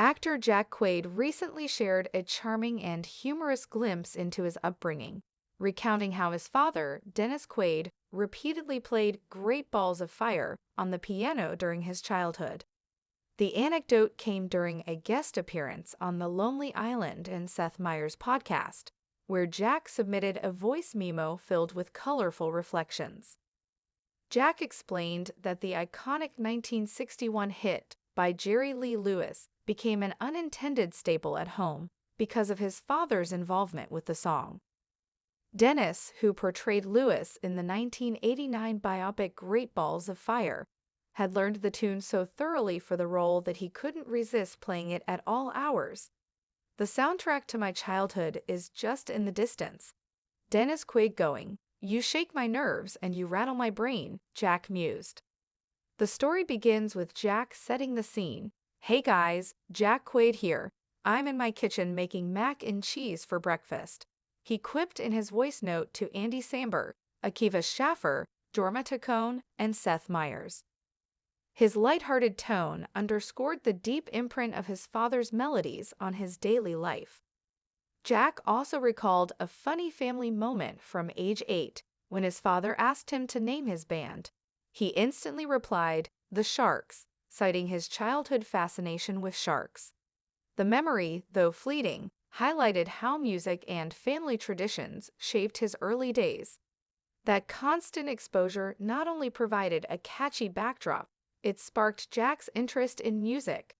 Actor Jack Quaid recently shared a charming and humorous glimpse into his upbringing, recounting how his father, Dennis Quaid, repeatedly played Great Balls of Fire on the piano during his childhood. The anecdote came during a guest appearance on The Lonely Island and Seth Meyers' podcast, where Jack submitted a voice memo filled with colorful reflections. Jack explained that the iconic 1961 hit by Jerry Lee Lewis became an unintended staple at home because of his father's involvement with the song. Dennis, who portrayed Lewis in the 1989 biopic Great Balls of Fire, had learned the tune so thoroughly for the role that he couldn't resist playing it at all hours. The soundtrack to my childhood is just in the distance. Dennis Quaid going, "You shake my nerves and you rattle my brain," Jack mused. The story begins with Jack setting the scene. "Hey guys, Jack Quaid here. I'm in my kitchen making mac and cheese for breakfast," he quipped in his voice note to Andy Samberg, Akiva Schaffer, Jorma Taccone, and Seth Meyers. His lighthearted tone underscored the deep imprint of his father's melodies on his daily life. Jack also recalled a funny family moment from age 8 when his father asked him to name his band. He instantly replied, "The Sharks," citing his childhood fascination with sharks. The memory, though fleeting, highlighted how music and family traditions shaped his early days. That constant exposure not only provided a catchy backdrop, it sparked Jack's interest in music.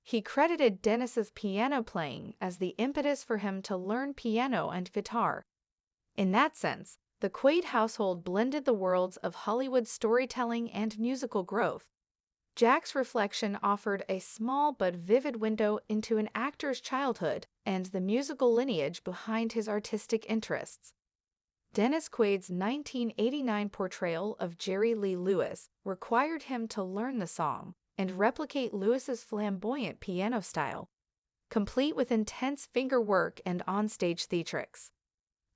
He credited Dennis's piano playing as the impetus for him to learn piano and guitar. In that sense, the Quaid household blended the worlds of Hollywood storytelling and musical growth. Jack's reflection offered a small but vivid window into an actor's childhood and the musical lineage behind his artistic interests. Dennis Quaid's 1989 portrayal of Jerry Lee Lewis required him to learn the song and replicate Lewis's flamboyant piano style, complete with intense finger work and onstage theatrics.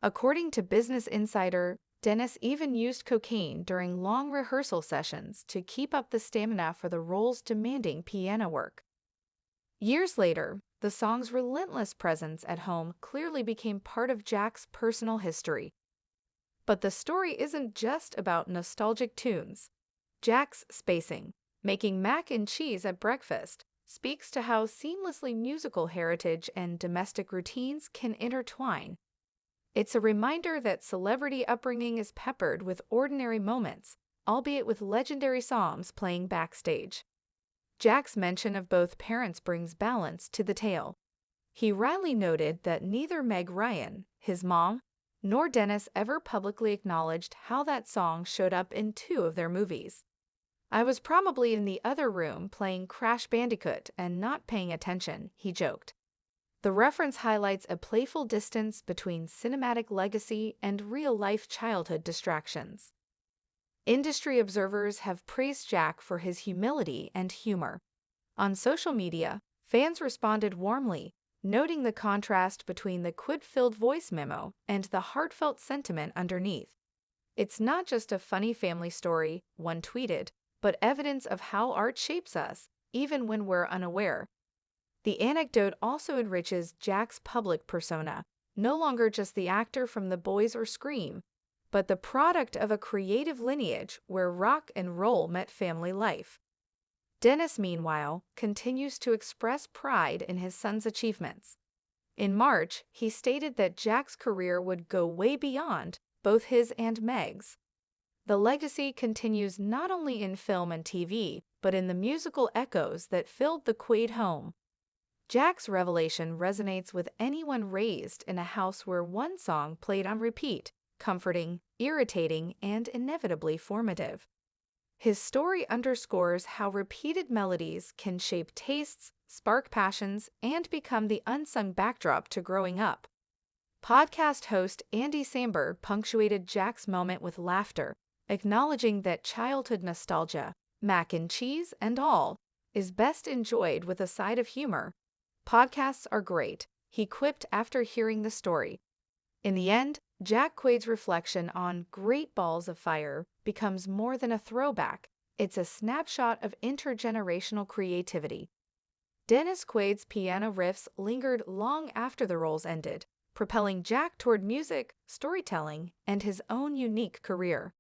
According to Business Insider, Dennis even used cocaine during long rehearsal sessions to keep up the stamina for the role's demanding piano work. Years later, the song's relentless presence at home clearly became part of Jack's personal history. But the story isn't just about nostalgic tunes. Jack's spacing, making mac and cheese at breakfast, speaks to how seamlessly musical heritage and domestic routines can intertwine. It's a reminder that celebrity upbringing is peppered with ordinary moments, albeit with legendary songs playing backstage. Jack's mention of both parents brings balance to the tale. He wryly noted that neither Meg Ryan, his mom, nor Dennis ever publicly acknowledged how that song showed up in 2 of their movies. "I was probably in the other room playing Crash Bandicoot and not paying attention," he joked. The reference highlights a playful distance between cinematic legacy and real-life childhood distractions. Industry observers have praised Jack for his humility and humor. On social media, fans responded warmly, noting the contrast between the quip-filled voice memo and the heartfelt sentiment underneath. "It's not just a funny family story," one tweeted, "but evidence of how art shapes us, even when we're unaware." The anecdote also enriches Jack's public persona, no longer just the actor from The Boys or Scream, but the product of a creative lineage where rock and roll met family life. Dennis, meanwhile, continues to express pride in his son's achievements. In March, he stated that Jack's career would go way beyond both his and Meg's. The legacy continues not only in film and TV, but in the musical echoes that filled the Quaid home. Jack's revelation resonates with anyone raised in a house where one song played on repeat, comforting, irritating, and inevitably formative. His story underscores how repeated melodies can shape tastes, spark passions, and become the unsung backdrop to growing up. Podcast host Andy Samberg punctuated Jack's moment with laughter, acknowledging that childhood nostalgia, mac and cheese and all, is best enjoyed with a side of humor. "Podcasts are great," he quipped after hearing the story. In the end, Jack Quaid's reflection on Great Balls of Fire becomes more than a throwback. It's a snapshot of intergenerational creativity. Dennis Quaid's piano riffs lingered long after the roles ended, propelling Jack toward music, storytelling, and his own unique career.